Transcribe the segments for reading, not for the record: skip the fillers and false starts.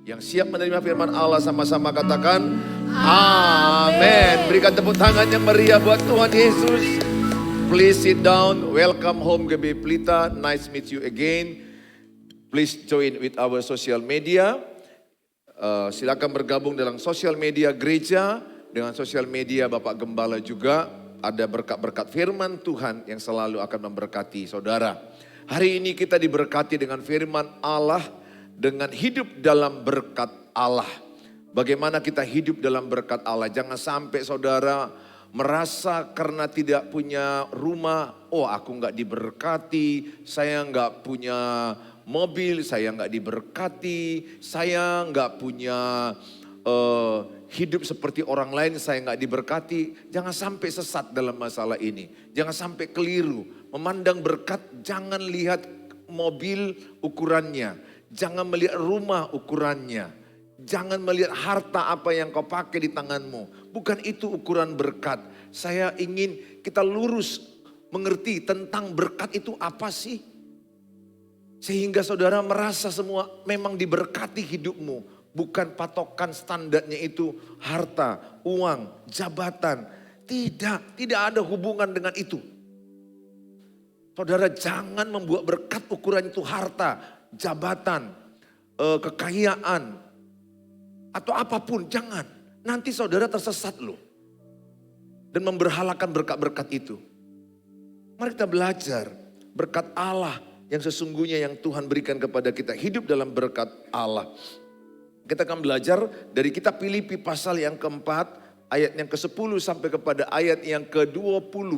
Yang siap menerima firman Allah sama-sama katakan amin. Berikan tepuk tangan yang meriah buat Tuhan Yesus. Please sit down. Welcome home GB Pelita. Nice meet you again. Please join with our social media. Silakan bergabung dalam sosial media gereja. Dengan sosial media Bapak Gembala juga. Ada berkat-berkat firman Tuhan yang selalu akan memberkati saudara. Hari ini kita diberkati dengan firman Allah. Dengan hidup dalam berkat Allah. Bagaimana kita hidup dalam berkat Allah. Jangan sampai saudara merasa karena tidak punya rumah. Oh, aku nggak diberkati. Saya nggak punya mobil. Saya nggak diberkati. Saya nggak punya hidup seperti orang lain. Saya nggak diberkati. Jangan sampai sesat dalam masalah ini. Jangan sampai keliru. Memandang berkat, jangan lihat mobil ukurannya. Jangan melihat rumah ukurannya. Jangan melihat harta apa yang kau pakai di tanganmu. Bukan itu ukuran berkat. Saya ingin kita lurus mengerti tentang berkat itu apa sih. Sehingga saudara merasa semua memang diberkati hidupmu. Bukan patokan standarnya itu harta, uang, jabatan. Tidak ada hubungan dengan itu. Saudara jangan membuat berkat ukuran itu harta. Jabatan, kekayaan, atau apapun, jangan. Nanti saudara tersesat loh. Dan memberhalakan berkat-berkat itu. Mari kita belajar berkat Allah yang sesungguhnya yang Tuhan berikan kepada kita. Hidup dalam berkat Allah. Kita akan belajar dari kitab Filipi pasal yang keempat, ayat yang ke-10 sampai kepada ayat yang ke-20.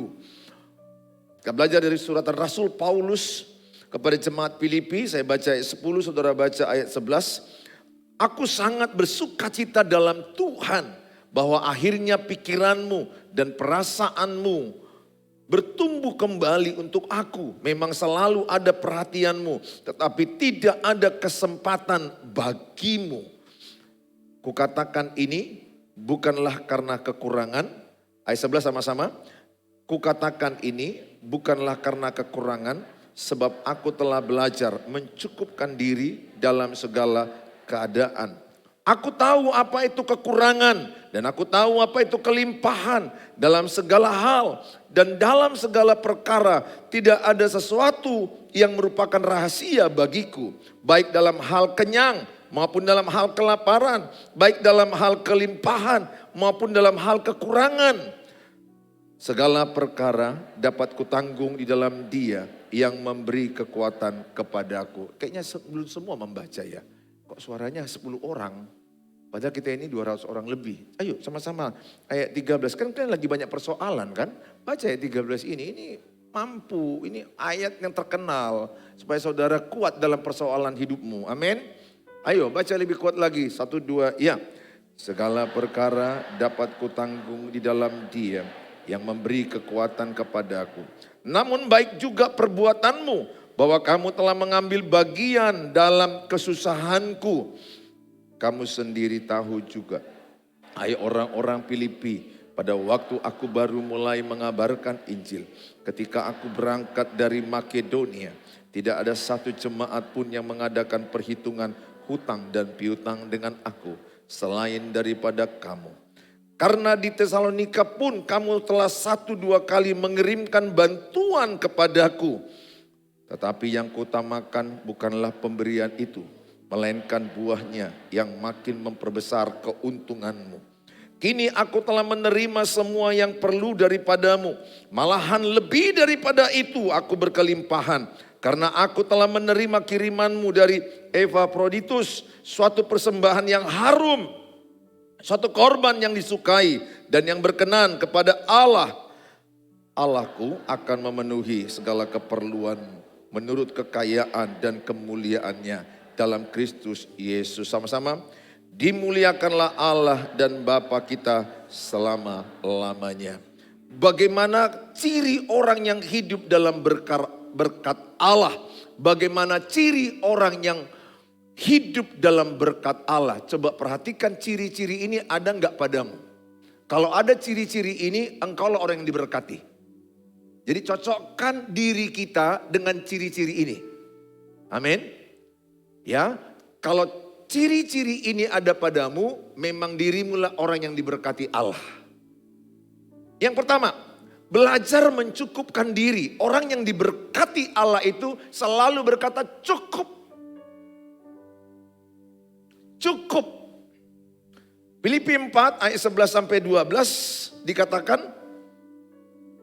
Kita belajar dari suratan Rasul Paulus kepada jemaat Filipi. Saya baca ayat 10, saudara baca ayat 11. Aku sangat bersuka cita dalam Tuhan bahwa akhirnya pikiranmu dan perasaanmu bertumbuh kembali untuk aku. Memang selalu ada perhatianmu, tetapi tidak ada kesempatan bagimu. Kukatakan ini bukanlah karena kekurangan. Ayat 11 sama-sama. Kukatakan ini bukanlah karena kekurangan. Sebab aku telah belajar mencukupkan diri dalam segala keadaan. Aku tahu apa itu kekurangan dan aku tahu apa itu kelimpahan dalam segala hal. Dan dalam segala perkara tidak ada sesuatu yang merupakan rahasia bagiku. Baik dalam hal kenyang maupun dalam hal kelaparan. Baik dalam hal kelimpahan maupun dalam hal kekurangan. Segala perkara dapat kutanggung di dalam Dia yang memberi kekuatan kepadaku. Kayaknya belum semua membaca ya. Kok suaranya 10 orang? Padahal kita ini 200 orang lebih. Ayo sama-sama ayat 13. Kan kalian lagi banyak persoalan kan? Baca ayat 13 ini. Ini mampu. Ini ayat yang terkenal. Supaya saudara kuat dalam persoalan hidupmu. Amin. Ayo baca lebih kuat lagi. 1, 2, ya. Segala perkara dapat kutanggung di dalam Dia yang memberi kekuatan kepadaku. Namun baik juga perbuatanmu, bahwa kamu telah mengambil bagian dalam kesusahanku. Kamu sendiri tahu juga, hai orang-orang Filipi, pada waktu aku baru mulai mengabarkan Injil, ketika aku berangkat dari Makedonia, tidak ada satu jemaat pun yang mengadakan perhitungan hutang dan piutang dengan aku, selain daripada kamu. Karena di Tesalonika pun kamu telah 1-2 kali mengirimkan bantuan kepadaku. Tetapi yang kutamakan bukanlah pemberian itu, melainkan buahnya yang makin memperbesar keuntunganmu. Kini aku telah menerima semua yang perlu daripadamu. Malahan lebih daripada itu aku berkelimpahan. Karena aku telah menerima kirimanmu dari Epafroditus, suatu persembahan yang harum. Suatu korban yang disukai dan yang berkenan kepada Allah. Allahku akan memenuhi segala keperluanmu menurut kekayaan dan kemuliaannya dalam Kristus Yesus. Sama-sama. Dimuliakanlah Allah dan Bapa kita selama-lamanya. Bagaimana ciri orang yang hidup dalam berkat Allah? Bagaimana ciri orang yang hidup dalam berkat Allah? Coba perhatikan ciri-ciri ini ada enggak padamu? Kalau ada ciri-ciri ini, engkaulah orang yang diberkati. Jadi cocokkan diri kita dengan ciri-ciri ini. Amin. Ya, kalau ciri-ciri ini ada padamu, memang dirimulah orang yang diberkati Allah. Yang pertama, belajar mencukupkan diri. Orang yang diberkati Allah itu selalu berkata cukup. Cukup. Filipi 4 ayat 11 sampai 12 dikatakan,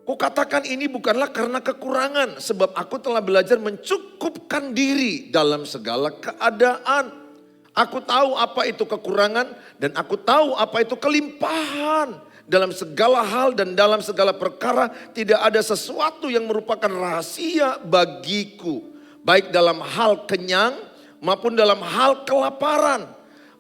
kukatakan ini bukanlah karena kekurangan, sebab aku telah belajar mencukupkan diri dalam segala keadaan. Aku tahu apa itu kekurangan dan aku tahu apa itu kelimpahan. Dalam segala hal dan dalam segala perkara tidak ada sesuatu yang merupakan rahasia bagiku. Baik dalam hal kenyang maupun dalam hal kelaparan.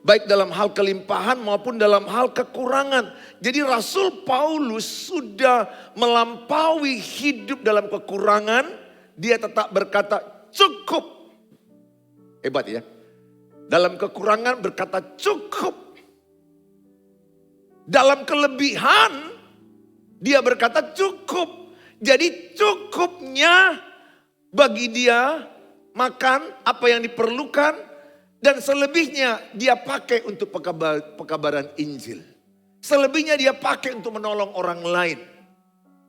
Baik dalam hal kelimpahan maupun dalam hal kekurangan. Jadi Rasul Paulus sudah melampaui hidup dalam kekurangan. Dia tetap berkata cukup. Hebat ya. Dalam kekurangan berkata cukup. Dalam kelebihan dia berkata cukup. Jadi cukupnya bagi dia makan apa yang diperlukan. Dan selebihnya dia pakai untuk pekabaran Injil. Selebihnya dia pakai untuk menolong orang lain.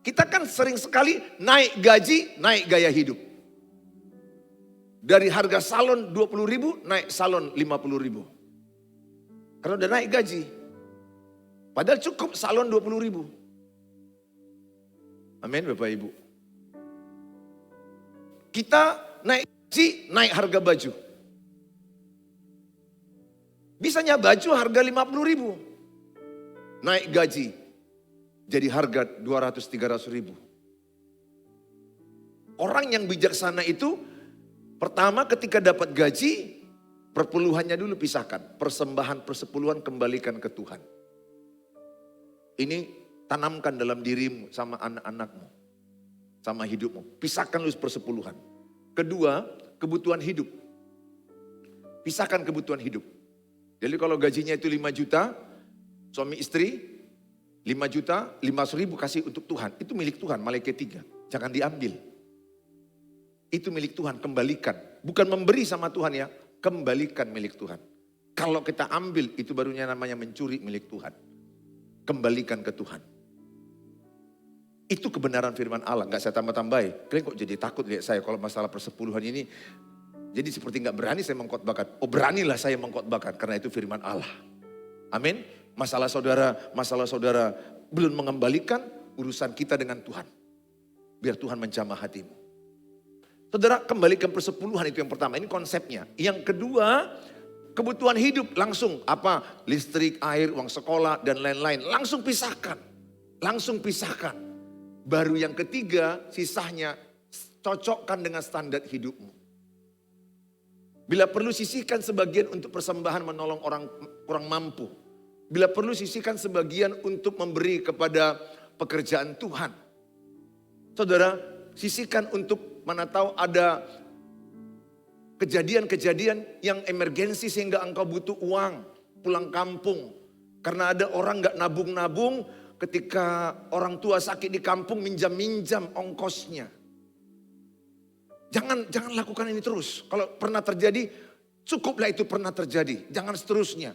Kita kan sering sekali naik gaji, naik gaya hidup. Dari harga salon 20.000 naik salon 50.000. Karena udah naik gaji. Padahal cukup salon 20.000. Amin Bapak Ibu. Kita naik gaji, naik harga baju. Bisanya baju harga 50.000. Naik gaji jadi harga 200-300.000. Orang yang bijaksana itu pertama ketika dapat gaji, perpuluhannya dulu pisahkan. Persembahan persepuluhan kembalikan ke Tuhan. Ini tanamkan dalam dirimu sama anak-anakmu. Sama hidupmu. Pisahkan dulu persepuluhan. Kedua, kebutuhan hidup. Pisahkan kebutuhan hidup. Jadi kalau gajinya itu 5 juta, suami istri 5 juta, 500.000 kasih untuk Tuhan. Itu milik Tuhan, Malaikat 3. Jangan diambil. Itu milik Tuhan, kembalikan. Bukan memberi sama Tuhan ya, kembalikan milik Tuhan. Kalau kita ambil, itu barunya namanya mencuri milik Tuhan. Kembalikan ke Tuhan. Itu kebenaran firman Allah, gak saya tambah-tambahin. Kalian kok jadi takut lihat saya kalau masalah persepuluhan ini. Jadi seperti gak berani saya mengkhotbahkan. Oh beranilah saya mengkhotbahkan karena itu firman Allah. Amin. Masalah saudara belum mengembalikan urusan kita dengan Tuhan. Biar Tuhan menjamah hatimu. Saudara kembalikan persepuluhan itu yang pertama. Ini konsepnya. Yang kedua kebutuhan hidup langsung. Apa? Listrik, air, uang sekolah dan lain-lain. Langsung pisahkan. Langsung pisahkan. Baru yang ketiga sisanya cocokkan dengan standar hidupmu. Bila perlu sisihkan sebagian untuk persembahan menolong orang kurang mampu. Bila perlu sisihkan sebagian untuk memberi kepada pekerjaan Tuhan. Saudara, sisihkan untuk mana tahu ada kejadian-kejadian yang emergensi sehingga engkau butuh uang pulang kampung. Karena ada orang gak nabung-nabung ketika orang tua sakit di kampung minjam-minjam ongkosnya. Jangan lakukan ini terus. Kalau pernah terjadi, cukuplah itu pernah terjadi. Jangan seterusnya.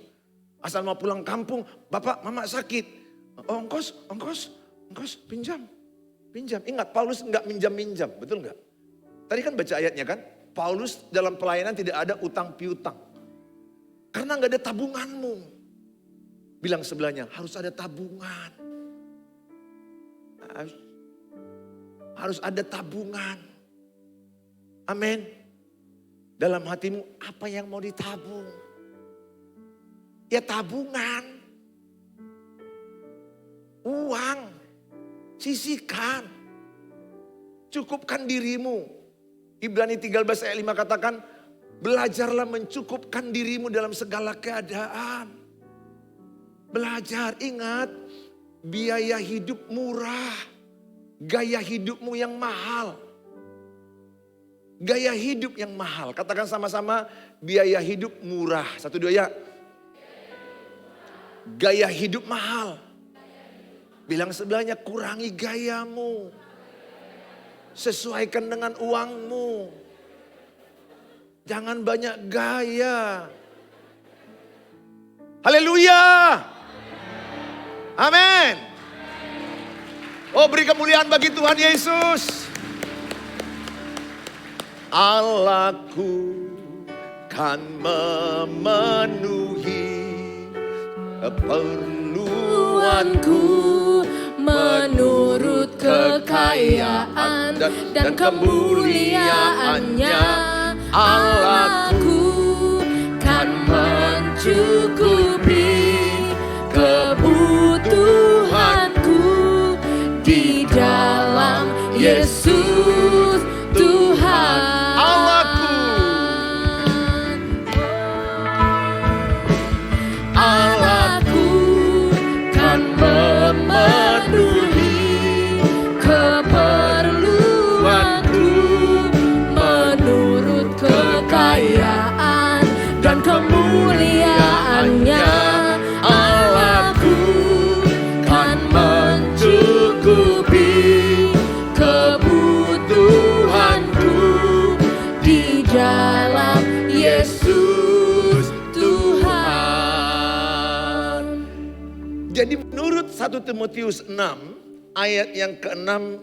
Asal mau pulang kampung, bapak, mama sakit. Oh, ongkos, pinjam. Ingat, Paulus enggak minjam-minjam, betul enggak? Tadi kan baca ayatnya kan, Paulus dalam pelayanan tidak ada utang piutang. Karena enggak ada tabunganmu. Bilang sebelahnya, harus ada tabungan. Harus ada tabungan. Amin. Dalam hatimu apa yang mau ditabung? Ya tabungan. Uang. Sisihkan. Cukupkan dirimu. Ibrani 13 ayat 5 katakan. Belajarlah mencukupkan dirimu dalam segala keadaan. Belajar, ingat. Biaya hidup murah. Gaya hidupmu yang mahal. Gaya hidup yang mahal. Katakan sama-sama biaya hidup murah. 1, 2 ya. Gaya hidup mahal. Bilang sebelahnya kurangi gayamu. Sesuaikan dengan uangmu. Jangan banyak gaya. Haleluya. Amin. Oh, beri kemuliaan bagi Tuhan Yesus. Allahku kan memenuhi keperluanku menurut kekayaan dan kemuliaannya. Allahku kan mencukupi kebutuhanku di dalam Yesus Tuhan. Allahku kan memenuhi keperluanku menurut kekayaan dan kemuliaannya. Allahku kan mencukupi kebutuhanku di dalam Yesus Tuhan. Jadi menurut 1 Timotius 6 ayat yang ke-6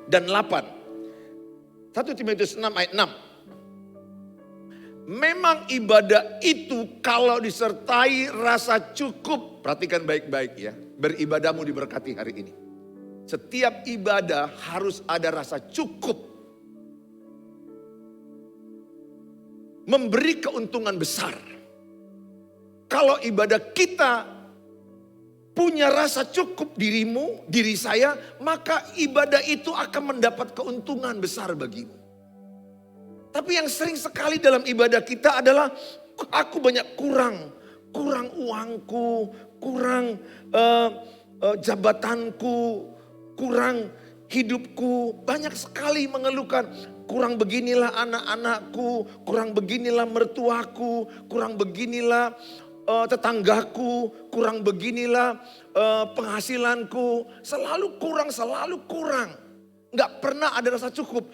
dan 8. 1 Timotius 6 ayat 6. Memang ibadah itu kalau disertai rasa cukup. Perhatikan baik-baik ya. Beribadahmu diberkati hari ini. Setiap ibadah harus ada rasa cukup. Memberi keuntungan besar. Kalau ibadah kita punya rasa cukup dirimu, diri saya, maka ibadah itu akan mendapat keuntungan besar bagimu. Tapi yang sering sekali dalam ibadah kita adalah aku banyak kurang uangku, kurang jabatanku, kurang hidupku. Banyak sekali mengeluhkan, kurang beginilah anak-anakku, kurang beginilah mertuaku, kurang beginilah tetanggaku, kurang beginilah penghasilanku. Selalu kurang. Nggak pernah ada rasa cukup.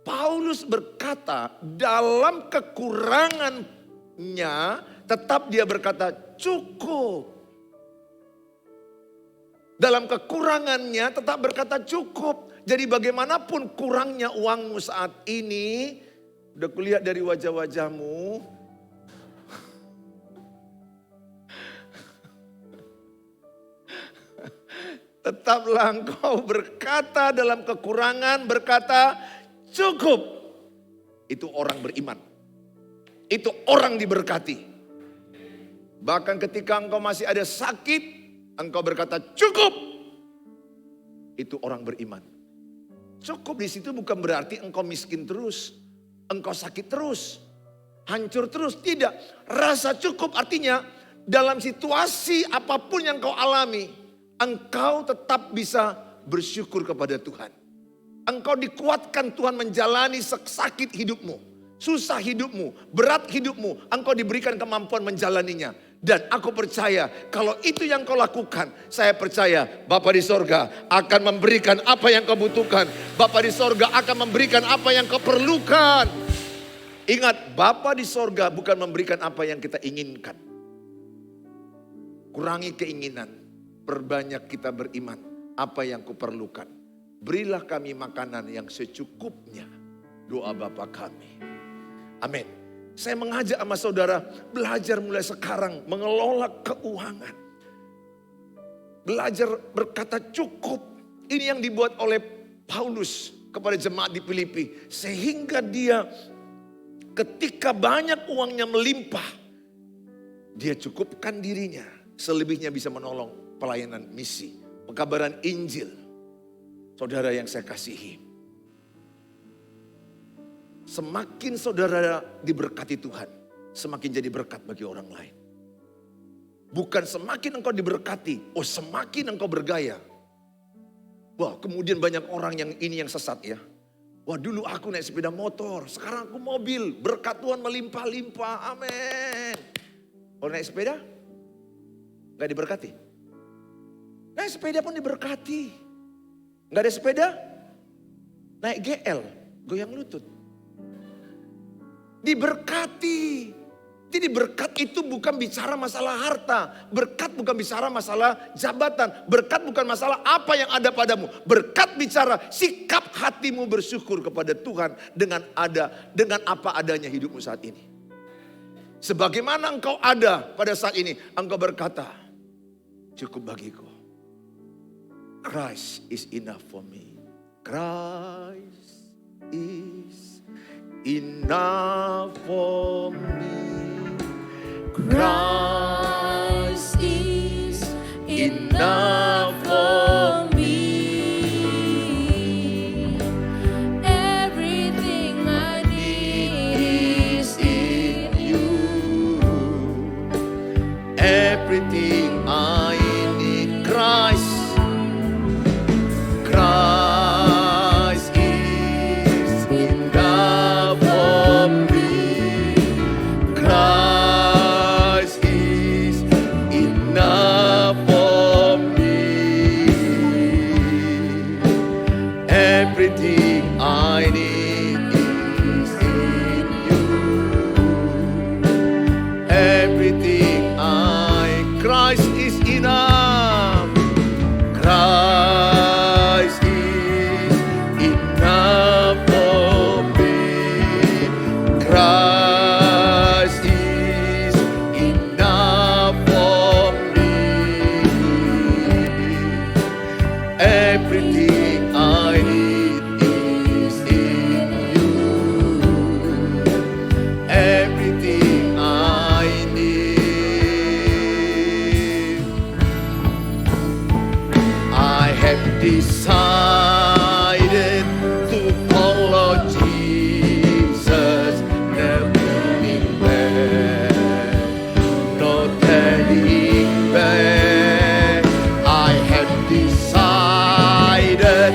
Paulus berkata dalam kekurangannya tetap dia berkata cukup. Dalam kekurangannya tetap berkata cukup. Jadi bagaimanapun kurangnya uangmu saat ini, udah kulihat dari wajah-wajahmu, tetaplah engkau berkata dalam kekurangan, berkata cukup. Itu orang beriman. Itu orang diberkati. Bahkan ketika engkau masih ada sakit, engkau berkata cukup. Itu orang beriman. Cukup di situ bukan berarti engkau miskin terus, engkau sakit terus, hancur terus. Tidak. Rasa cukup artinya dalam situasi apapun yang kau alami, engkau tetap bisa bersyukur kepada Tuhan. Engkau dikuatkan Tuhan menjalani sakit hidupmu, susah hidupmu, berat hidupmu. Engkau diberikan kemampuan menjalaninya. Dan aku percaya kalau itu yang kau lakukan, saya percaya Bapa di sorga akan memberikan apa yang kau butuhkan. Bapa di sorga akan memberikan apa yang kau perlukan. Ingat, Bapa di sorga bukan memberikan apa yang kita inginkan. Kurangi keinginan, perbanyak kita beriman. Apa yang kau perlukan. Berilah kami makanan yang secukupnya. Doa Bapa kami. Amin. Saya mengajak sama saudara belajar mulai sekarang mengelola keuangan. Belajar berkata cukup. Ini yang dibuat oleh Paulus kepada jemaat di Filipi. Sehingga dia ketika banyak uangnya melimpah, dia cukupkan dirinya. Selebihnya bisa menolong pelayanan misi, pekabaran Injil. Saudara yang saya kasihi, semakin saudara diberkati Tuhan, semakin jadi berkat bagi orang lain. Bukan semakin engkau diberkati, semakin engkau bergaya. Wah, kemudian banyak orang yang ini yang sesat ya. Wah, dulu aku naik sepeda motor, sekarang aku mobil, berkat Tuhan melimpah-limpah, amin. Kalau naik sepeda, gak diberkati. Naik sepeda pun diberkati. Gak ada sepeda, naik GL, goyang lutut. Diberkati. Jadi berkat itu bukan bicara masalah harta. Berkat bukan bicara masalah jabatan. Berkat bukan masalah apa yang ada padamu. Berkat bicara sikap hatimu bersyukur kepada Tuhan dengan apa adanya hidupmu saat ini. Sebagaimana engkau ada pada saat ini, engkau berkata, cukup bagiku. Christ is enough for me. Christ is enough for me. Christ is enough for me. Everything I need is in you. Everything I need, Christ. Christ is enough for me. Christ is enough for me. Everything I need is in you. Everything Christ is enough. Christ is enough for me. Christ is enough for me. Everything I need is in you. Everything I need. I have decided to follow Jesus, never turning back, no turning back. I have decided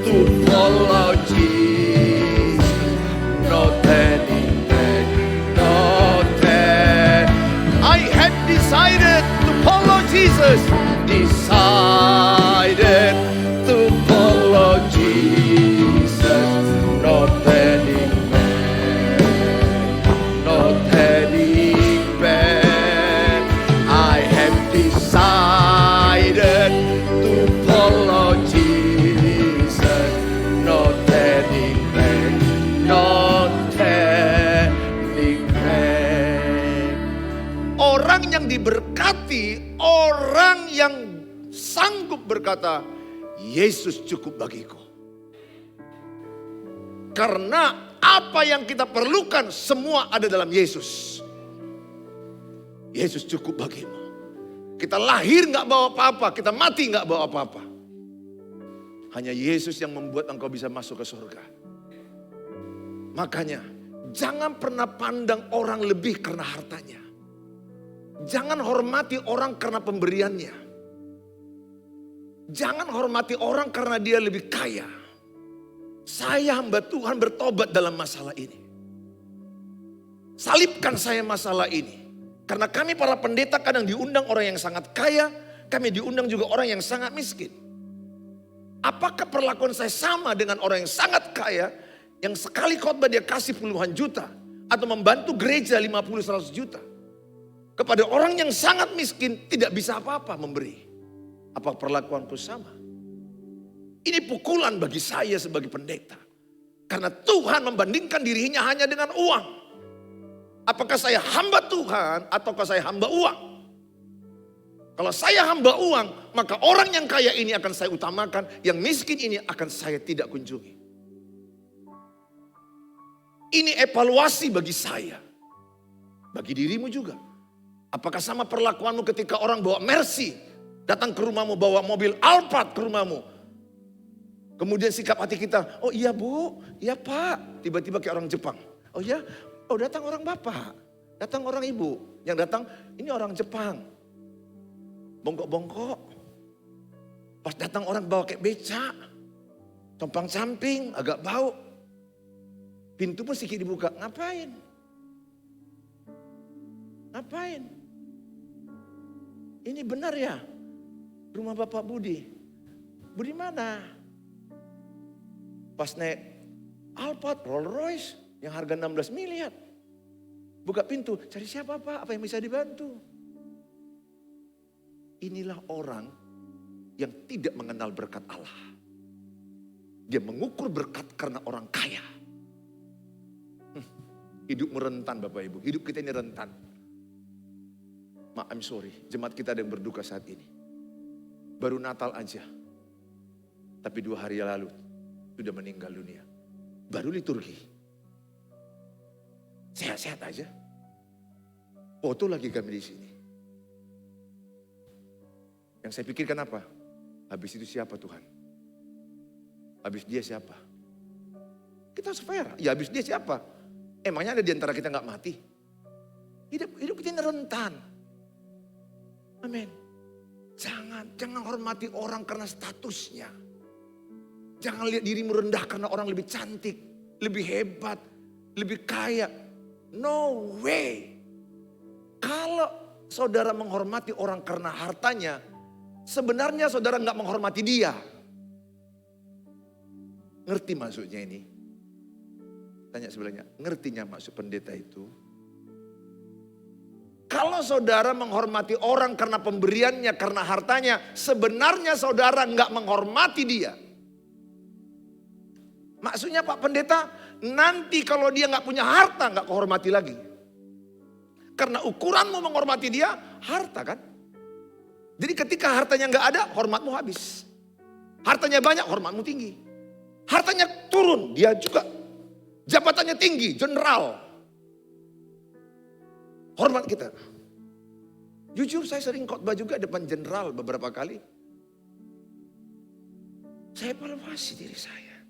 to follow Jesus, no turning back, no turning. I have decided to follow Jesus. Decided to follow Jesus, no turning back, no turning back. I have decided to follow Jesus, no turning back, no turning back. Orang yang diberkati, orang yang sanggup berkata, Yesus cukup bagiku. Karena apa yang kita perlukan semua ada dalam Yesus. Yesus cukup bagimu. Kita lahir gak bawa apa-apa, kita mati gak bawa apa-apa. Hanya Yesus yang membuat engkau bisa masuk ke surga. Makanya jangan pernah pandang orang lebih karena hartanya. Jangan hormati orang karena pemberiannya. Jangan hormati orang karena dia lebih kaya. Saya hamba Tuhan bertobat dalam masalah ini. Salibkan saya masalah ini. Karena kami para pendeta kadang diundang orang yang sangat kaya. Kami diundang juga orang yang sangat miskin. Apakah perlakuan saya sama dengan orang yang sangat kaya, yang sekali khotbah dia kasih puluhan juta, atau membantu gereja 50-100 juta? Kepada orang yang sangat miskin tidak bisa apa-apa memberi. Apa perlakuanku sama? Ini pukulan bagi saya sebagai pendeta. Karena Tuhan membandingkan dirinya hanya dengan uang. Apakah saya hamba Tuhan ataukah saya hamba uang? Kalau saya hamba uang, maka orang yang kaya ini akan saya utamakan, yang miskin ini akan saya tidak kunjungi. Ini evaluasi bagi saya. Bagi dirimu juga. Apakah sama perlakuanmu ketika orang bawa Mercy, datang ke rumahmu bawa mobil Alphard ke rumahmu. Kemudian sikap hati kita, oh iya bu, iya pak. Tiba-tiba kayak orang Jepang. Oh iya, oh datang orang bapak, datang orang ibu. Yang datang, ini orang Jepang. Bongkok-bongkok. Pas datang orang bawa kayak becak. Compang camping, agak bau. Pintu pun sedikit dibuka, ngapain? Ngapain? Ini benar ya? Rumah Bapak Budi. Budi mana? Pas naik Alphard, Rolls Royce yang harga 16 miliar. Buka pintu, cari siapa Pak, apa yang bisa dibantu. Inilah orang yang tidak mengenal berkat Allah. Dia mengukur berkat karena orang kaya. Hidupmu rentan Bapak Ibu, hidup kita ini rentan. I'm sorry, jemaat kita ada yang berduka saat ini. Baru Natal aja, tapi 2 hari lalu sudah meninggal dunia. Baru liturgi, sehat-sehat aja. Foto lagi kami di sini. Yang saya pikirkan apa? Habis itu siapa Tuhan? Habis dia siapa? Kita fair, ya habis dia siapa? Emangnya ada di antara kita gak mati? Hidup kita ini rentan. Amin. Jangan hormati orang karena statusnya. Jangan lihat dirimu rendah karena orang lebih cantik, lebih hebat, lebih kaya. No way. Kalau saudara menghormati orang karena hartanya, sebenarnya saudara gak menghormati dia. Ngerti maksudnya ini? Tanya sebelahnya, ngertinya maksud pendeta itu? Kalau saudara menghormati orang karena pemberiannya, karena hartanya, sebenarnya saudara nggak menghormati dia. Maksudnya Pak Pendeta, nanti kalau dia nggak punya harta nggak kehormati lagi. Karena ukuranmu menghormati dia, harta kan? Jadi ketika hartanya nggak ada, hormatmu habis. Hartanya banyak, hormatmu tinggi. Hartanya turun, dia juga jabatannya tinggi, jenderal. Hormat kita. Jujur saya sering khotbah juga depan jenderal beberapa kali. Saya evaluasi diri saya.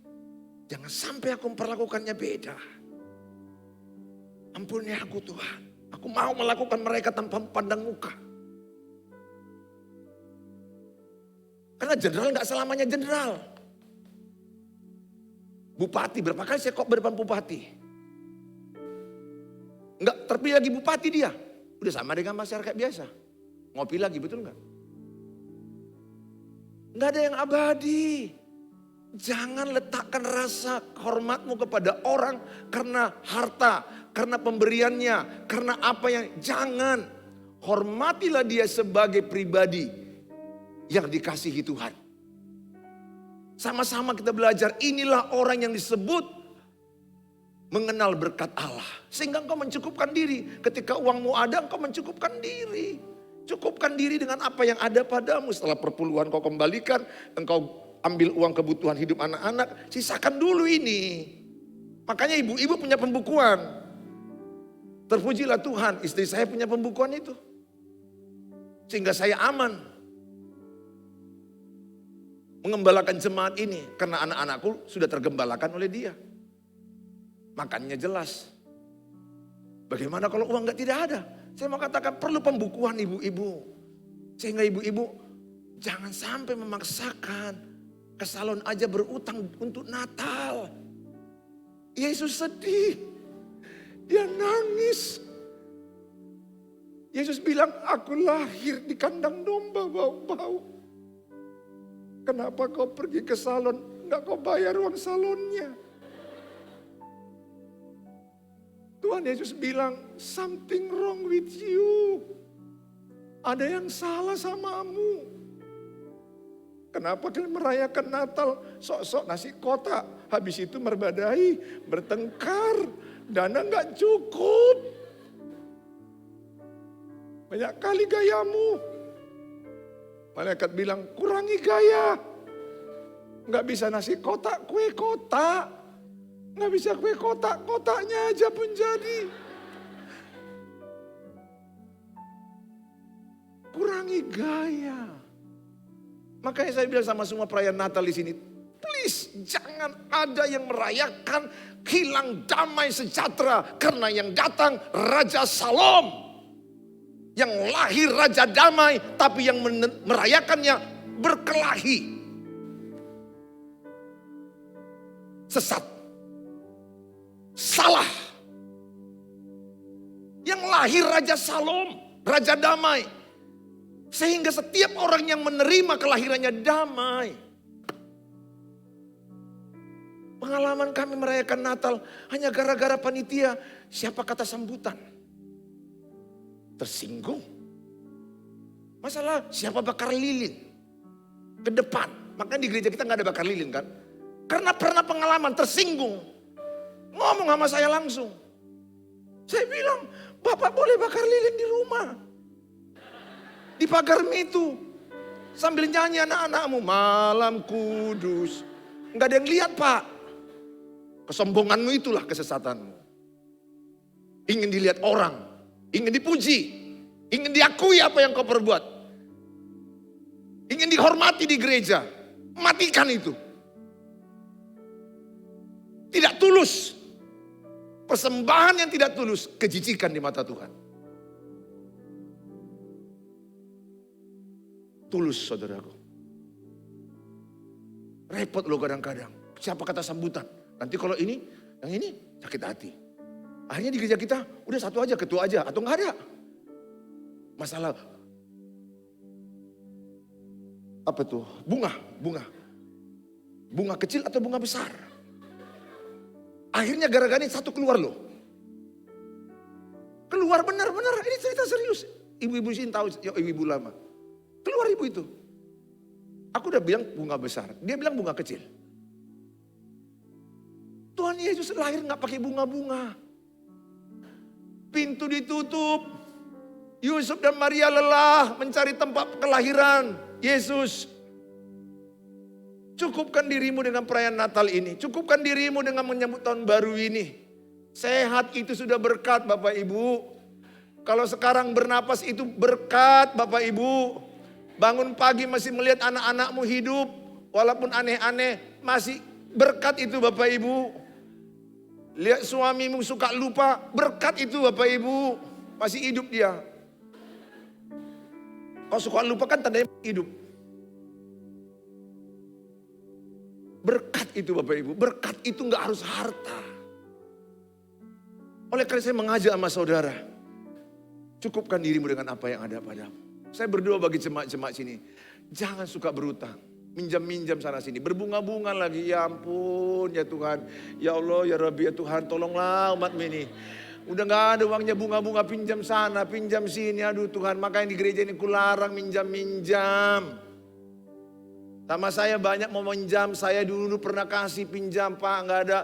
Jangan sampai aku memperlakukannya beda. Ampuni aku Tuhan. Aku mau melakukan mereka tanpa pandang muka. Karena jenderal gak selamanya jenderal. Bupati, berapa kali saya khotbah depan bupati. Enggak terpilih lagi bupati dia. Udah sama dengan masyarakat biasa. Ngopi lagi, betul enggak? Enggak ada yang abadi. Jangan letakkan rasa hormatmu kepada orang karena harta, karena pemberiannya, karena apa yang... Jangan. Hormatilah dia sebagai pribadi yang dikasihi Tuhan. Sama-sama kita belajar, inilah orang yang disebut mengenal berkat Allah. Sehingga engkau mencukupkan diri. Ketika uangmu ada, engkau mencukupkan diri. Cukupkan diri dengan apa yang ada padamu. Setelah perpuluhan kau kembalikan, engkau ambil uang kebutuhan hidup anak-anak, sisakan dulu ini. Makanya ibu-ibu punya pembukuan. Terpujilah Tuhan, istri saya punya pembukuan itu. Sehingga saya aman mengembalakan jemaat ini. Karena anak-anakku sudah tergembalakan oleh dia. Makannya jelas. Bagaimana kalau uang tidak ada? Saya mau katakan perlu pembukuan ibu-ibu. Sehingga ibu-ibu jangan sampai memaksakan. Ke salon aja berutang untuk Natal. Yesus sedih. Dia nangis. Yesus bilang, aku lahir di kandang domba bau-bau. Kenapa kau pergi ke salon? Enggak kau bayar uang salonnya. Tuhan Yesus bilang, something wrong with you. Ada yang salah samamu. Kenapa kalian merayakan Natal? Sok-sok nasi kotak. Habis itu merbadai, bertengkar. Dana gak cukup. Banyak kali gayamu. Malaikat bilang, kurangi gaya. Gak bisa nasi kotak, kue kotak. Nggak bisa kue kotak, kotaknya aja pun jadi. Kurangi gaya. Makanya saya bilang sama semua perayaan Natal di sini, please jangan ada yang merayakan hilang damai sejahtera karena yang datang Raja Salom. Yang lahir Raja Damai, tapi yang merayakannya berkelahi. Sesat. Salah. Yang lahir Raja Salom, Raja Damai. Sehingga setiap orang yang menerima kelahirannya damai. Pengalaman kami merayakan Natal hanya gara-gara panitia. Siapa kata sambutan? tersinggung. Masalah siapa bakar lilin ke depan. Makanya di gereja kita nggak ada bakar lilin kan. Karena pernah pengalaman tersinggung. Ngomong sama saya langsung. Saya bilang, Bapak boleh bakar lilin di rumah. Di pagar itu. Sambil nyanyi anak-anakmu, malam kudus. Nggak ada yang lihat Pak. Kesombonganmu itulah kesesatanmu. Ingin dilihat orang. Ingin dipuji. Ingin diakui apa yang kau perbuat. Ingin dihormati di gereja. Matikan itu. Tidak tulus. Persembahan yang tidak tulus. Kejijikan di mata Tuhan. Tulus saudaraku. Repot loh kadang-kadang. Siapa kata sambutan. Nanti kalau ini, yang ini sakit hati. Akhirnya di gereja kita udah satu aja, ketua aja. Atau enggak ada. Masalah. Apa tuh? Bunga. Bunga kecil atau bunga besar. Akhirnya gara-gara ini satu keluar loh. Keluar benar-benar. Ini cerita serius. Ibu-ibu sini tahu, ya ibu-ibu lama. Keluar ibu itu. Aku udah bilang bunga besar. Dia bilang bunga kecil. Tuhan Yesus lahir gak pakai bunga-bunga. Pintu ditutup. Yusuf dan Maria lelah mencari tempat kelahiran Yesus. Cukupkan dirimu dengan perayaan Natal ini. Cukupkan dirimu dengan menyambut tahun baru ini. Sehat itu sudah berkat Bapak Ibu. Kalau sekarang bernapas itu berkat Bapak Ibu. Bangun pagi masih melihat anak-anakmu hidup. Walaupun aneh-aneh masih berkat itu Bapak Ibu. Lihat suamimu suka lupa. Berkat itu Bapak Ibu. Masih hidup dia. Kalau suka lupa kan tandanya hidup. Berkat itu Bapak Ibu. Berkat itu gak harus harta. Oleh karena saya mengajak sama saudara. Cukupkan dirimu dengan apa yang ada padamu. Saya berdoa bagi jemaat-jemaat sini. Jangan suka berutang. Minjam-minjam sana sini. Berbunga-bunga lagi. Ya ampun ya Tuhan. Ya Allah ya Rabbi ya Tuhan. Tolonglah umat ini. Udah gak ada uangnya bunga-bunga. Pinjam sana, pinjam sini. Aduh Tuhan. Makanya di gereja ini kularang minjam-minjam. Sama saya banyak mau minjam. Saya dulu pernah kasih pinjam Pak. Gak ada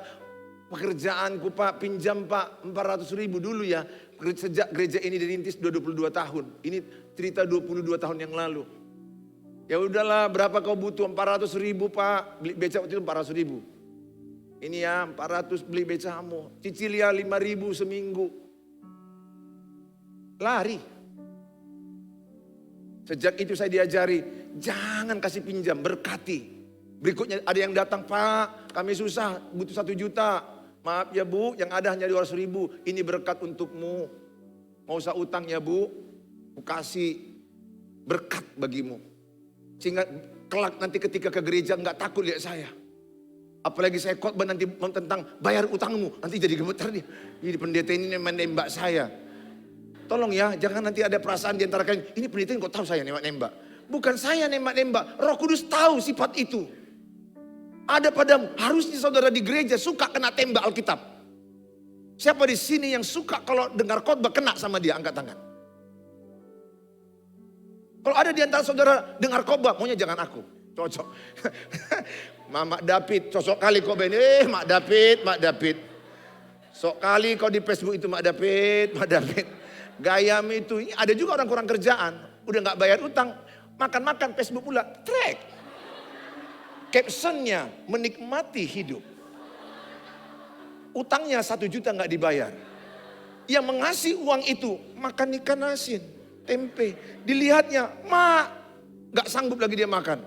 pekerjaanku Pak. Pinjam Pak. 400.000 dulu ya. Sejak gereja ini dirintis 22 tahun. Ini cerita 22 tahun yang lalu. Ya udahlah berapa kau butuh? 400.000 Pak. Beli beca waktu itu 400.000. Ini ya 400 beli becamu. Cicil ya 5.000 seminggu. Lari. Sejak itu saya diajari. Jangan kasih pinjam, berkati. Berikutnya ada yang datang, Pak kami susah butuh 1 juta. Maaf ya Bu, yang ada hanya 200.000. Ini berkat untukmu. Mau usah utang ya Bu. Aku kasih berkat bagimu. Sehingga kelak nanti ketika ke gereja enggak takut lihat saya. Apalagi saya khotbah nanti tentang bayar utangmu. Nanti jadi gemeter dia. Ini pendeta ini menembak saya. Tolong ya, jangan nanti ada perasaan di antara kalian. Ini pendeta ini kok tahu saya nembak-nembak. Bukan saya nembak-nembak. Roh Kudus tahu sifat itu. Ada padamu. Harusnya saudara di gereja suka kena tembak Alkitab. Siapa di sini yang suka kalau dengar khotbah kena sama dia? Angkat tangan. Kalau ada di antara saudara dengar khotbah, maunya jangan aku. Cocok. Mama David, cocok kali kau Ben. Mak David. Sok kali kau di Facebook itu Mak David. Gayamu itu. Ada juga orang kurang kerjaan. Udah gak bayar utang. Makan-makan Facebook pula. Track. Captionnya menikmati hidup. Utangnya 1 juta gak dibayar. Yang mengasih uang itu makan ikan asin, tempe. Dilihatnya, Mak, gak sanggup lagi dia makan.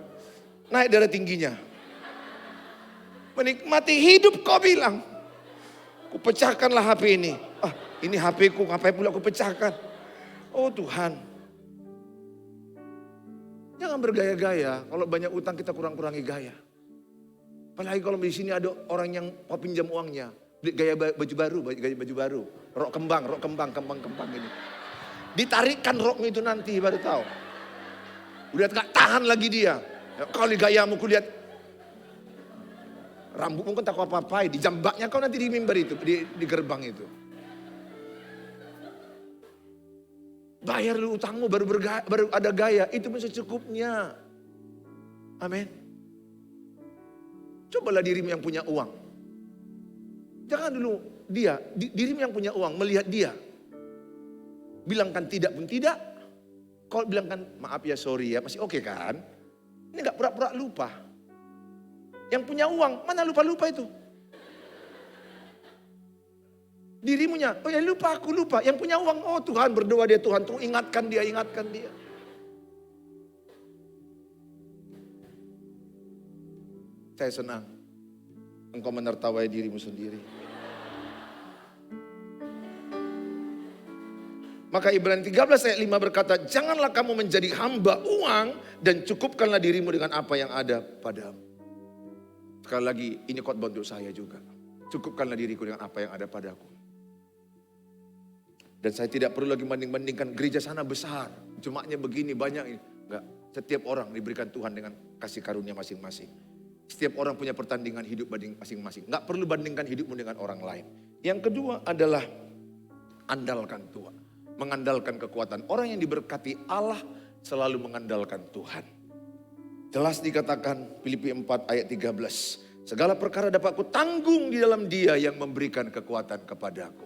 Naik darah tingginya. Menikmati hidup kau bilang. Ku pecahkanlah HP ini. Ini HP ku, ngapain pula ku pecahkan. Oh Tuhan. Jangan bergaya-gaya. Kalau banyak utang kita kurang-kurangi gaya. Apalagi kalau di sini ada orang yang mau pinjam uangnya. Beli gaya baju baru. Rok kembang ini. Ditarikkan rokmu itu nanti baru tahu. Udah gak tahan lagi dia. Kalau gayamu kulihat. Rambutmu kan tak apa-apain. Di jambaknya kau nanti di mimbar itu. Di gerbang itu. Bayar dulu utangmu baru ada gaya. Itu pun secukupnya. Amin. Cobalah dirimu yang punya uang. Jangan dulu dirimu yang punya uang melihat dia. Bilangkan tidak pun tidak. Kalau bilangkan maaf ya, sorry ya, masih oke kan? Ini gak pura-pura lupa. Yang punya uang, mana lupa-lupa itu? Dirimunya, oh ya lupa, aku lupa. Yang punya uang, oh Tuhan, berdoa dia, Tuhan, tuh ingatkan dia, ingatkan dia. Saya senang engkau menertawai dirimu sendiri. Maka Ibrani 13 ayat 5 berkata, janganlah kamu menjadi hamba uang dan cukupkanlah dirimu dengan apa yang ada padamu. Sekali lagi, ini khotbah untuk saya juga. Cukupkanlah diriku dengan apa yang ada padaku. Dan saya tidak perlu lagi banding-bandingkan gereja sana besar, jemaatnya begini banyak. Enggak, setiap orang diberikan Tuhan dengan kasih karunia masing-masing. Setiap orang punya pertandingan hidup masing-masing. Enggak perlu bandingkan hidupmu dengan orang lain. Yang kedua adalah andalkan Tuhan. Mengandalkan kekuatan. Orang yang diberkati Allah selalu mengandalkan Tuhan. Jelas dikatakan Filipi 4 ayat 13. Segala perkara dapat aku tanggung di dalam Dia yang memberikan kekuatan kepadaku.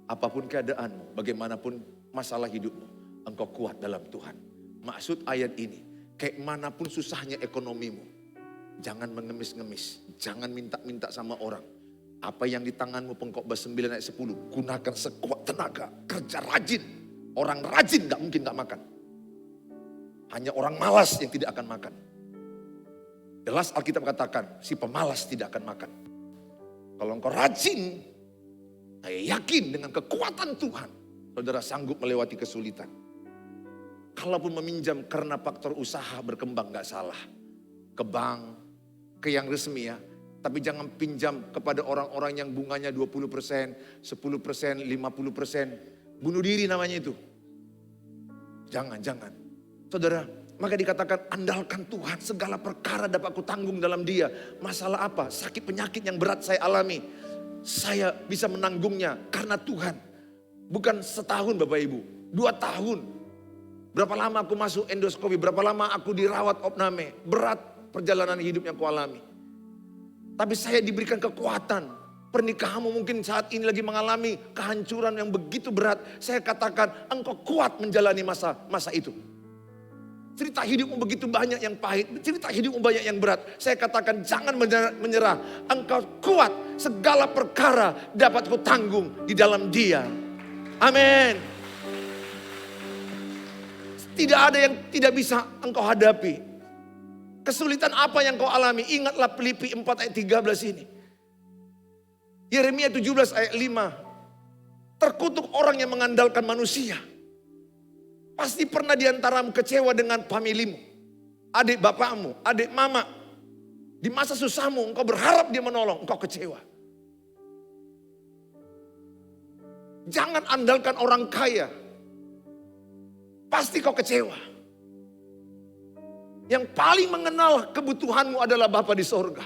Apapun keadaanmu, bagaimanapun masalah hidupmu, engkau kuat dalam Tuhan. Maksud ayat ini, kayak manapun susahnya ekonomimu, jangan mengemis-ngemis, jangan minta-minta sama orang. Apa yang di tanganmu, Pengkhotbah 9 ayat 10, gunakan sekuat tenaga, kerja rajin. Orang rajin gak mungkin gak makan. Hanya orang malas yang tidak akan makan. Jelas Alkitab katakan, si pemalas tidak akan makan. Kalau engkau rajin, saya yakin dengan kekuatan Tuhan, saudara sanggup melewati kesulitan. Kalaupun meminjam karena faktor usaha berkembang gak salah. Ke bank, ke yang resmi ya. Tapi jangan pinjam kepada orang-orang yang bunganya 20%, 10%, 50%. Bunuh diri namanya itu. Jangan. Saudara, maka dikatakan andalkan Tuhan. Segala perkara dapat aku tanggung dalam Dia. Masalah apa? Sakit penyakit yang berat saya alami. Saya bisa menanggungnya karena Tuhan. Bukan setahun Bapak Ibu, 2 tahun. Berapa lama aku masuk endoskopi, berapa lama aku dirawat opname. Berat perjalanan hidup yang aku alami. Tapi saya diberikan kekuatan. Pernikahanmu mungkin saat ini lagi mengalami kehancuran yang begitu berat. Saya katakan engkau kuat menjalani masa itu. Cerita hidupmu begitu banyak yang pahit, cerita hidupmu banyak yang berat. Saya katakan jangan menyerah. Engkau kuat, segala perkara dapat ku tanggung di dalam Dia. Amin. Tidak ada yang tidak bisa engkau hadapi. Kesulitan apa yang kau alami? Ingatlah Filipi 4 ayat 13 ini. Yeremia 17 ayat 5. Terkutuk orang yang mengandalkan manusia. Pasti pernah diantaramu kecewa dengan familimu. Adik bapakmu, adik mama. Di masa susahmu engkau berharap dia menolong, engkau kecewa. Jangan andalkan orang kaya. Pasti kau kecewa. Yang paling mengenal kebutuhanmu adalah Bapa di sorga.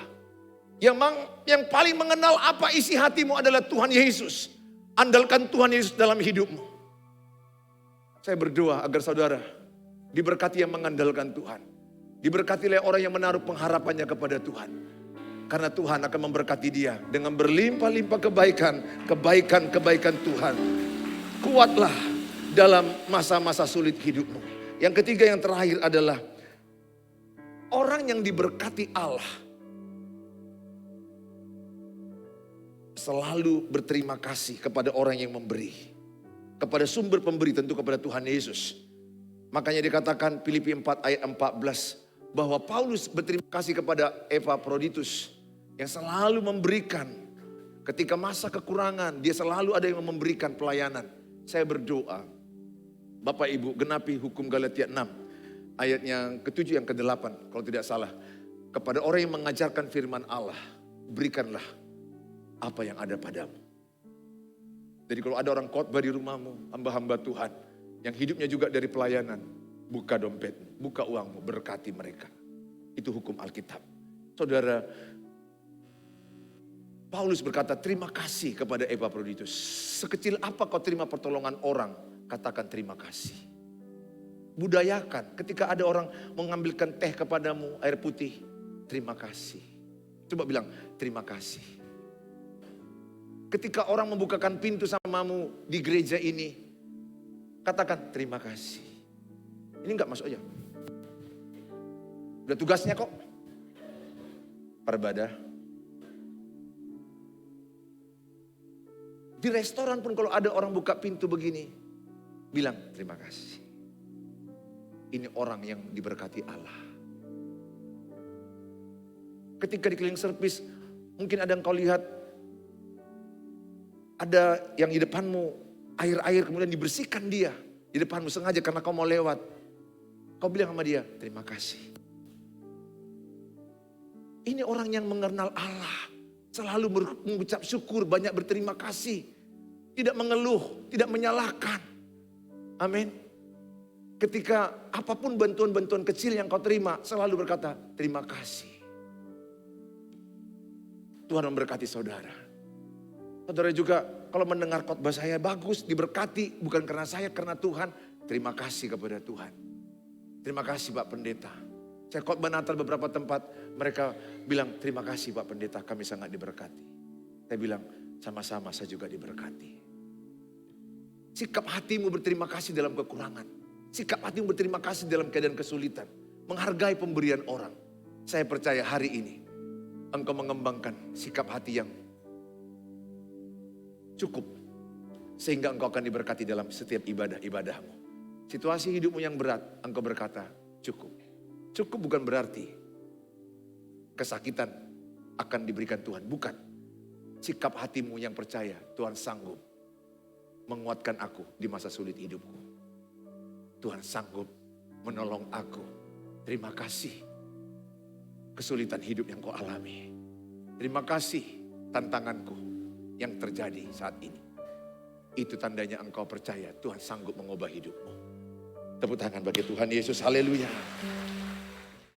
Yang paling mengenal apa isi hatimu adalah Tuhan Yesus. Andalkan Tuhan Yesus dalam hidupmu. Saya berdoa agar saudara diberkati yang mengandalkan Tuhan. Diberkati oleh orang yang menaruh pengharapannya kepada Tuhan. Karena Tuhan akan memberkati dia dengan berlimpah-limpah kebaikan Tuhan. Kuatlah dalam masa-masa sulit hidupmu. Yang ketiga yang terakhir adalah orang yang diberkati Allah selalu berterima kasih kepada orang yang memberi. Kepada sumber pemberi, tentu kepada Tuhan Yesus. Makanya dikatakan Filipi 4 ayat 14 bahwa Paulus berterima kasih kepada Epaphroditus yang selalu memberikan. Ketika masa kekurangan, dia selalu ada yang memberikan pelayanan. Saya berdoa, Bapak Ibu genapi hukum Galatia 6 ayat yang ke-7 yang ke-8 kalau tidak salah. Kepada orang yang mengajarkan firman Allah, berikanlah apa yang ada padamu. Jadi kalau ada orang khotbah di rumahmu, hamba-hamba Tuhan, yang hidupnya juga dari pelayanan, buka dompetmu, buka uangmu, berkati mereka. Itu hukum Alkitab. Saudara, Paulus berkata terima kasih kepada Epaphroditus. Sekecil apa kau terima pertolongan orang, katakan terima kasih. Budayakan ketika ada orang mengambilkan teh kepadamu, air putih, terima kasih. Coba bilang terima kasih. Ketika orang membukakan pintu samamu di gereja ini, katakan terima kasih. Ini enggak masuk aja. Udah tugasnya kok. Perbadah. Di restoran pun kalau ada orang buka pintu begini, bilang terima kasih. Ini orang yang diberkati Allah. Ketika di cleaning service, mungkin ada yang kau lihat, ada yang di depanmu air-air kemudian dibersihkan dia. Di depanmu sengaja karena kau mau lewat. Kau bilang sama dia, terima kasih. Ini orang yang mengenal Allah. Selalu mengucap syukur, banyak berterima kasih. Tidak mengeluh, tidak menyalahkan. Amin. Ketika apapun bantuan-bantuan kecil yang kau terima, selalu berkata, terima kasih. Tuhan memberkati saudara. Saudara juga kalau mendengar khotbah saya bagus, diberkati. Bukan karena saya, karena Tuhan. Terima kasih kepada Tuhan. Terima kasih Pak Pendeta. Saya khotbah Natal beberapa tempat, mereka bilang, terima kasih Pak Pendeta, kami sangat diberkati. Saya bilang, sama-sama saya juga diberkati. Sikap hatimu berterima kasih dalam kekurangan. Sikap hatimu berterima kasih dalam keadaan kesulitan. Menghargai pemberian orang. Saya percaya hari ini, engkau mengembangkan sikap hati yang cukup. Sehingga engkau akan diberkati dalam setiap ibadah-ibadahmu. Situasi hidupmu yang berat, engkau berkata, cukup. Cukup bukan berarti kesakitan akan diberikan Tuhan. Bukan. Sikap hatimu yang percaya Tuhan sanggup menguatkan aku di masa sulit hidupku. Tuhan sanggup menolong aku. Terima kasih kesulitan hidup yang kau alami. Terima kasih tantanganku yang terjadi saat ini. Itu tandanya engkau percaya Tuhan sanggup mengubah hidupmu. Tepuk tangan bagi Tuhan Yesus. Haleluya.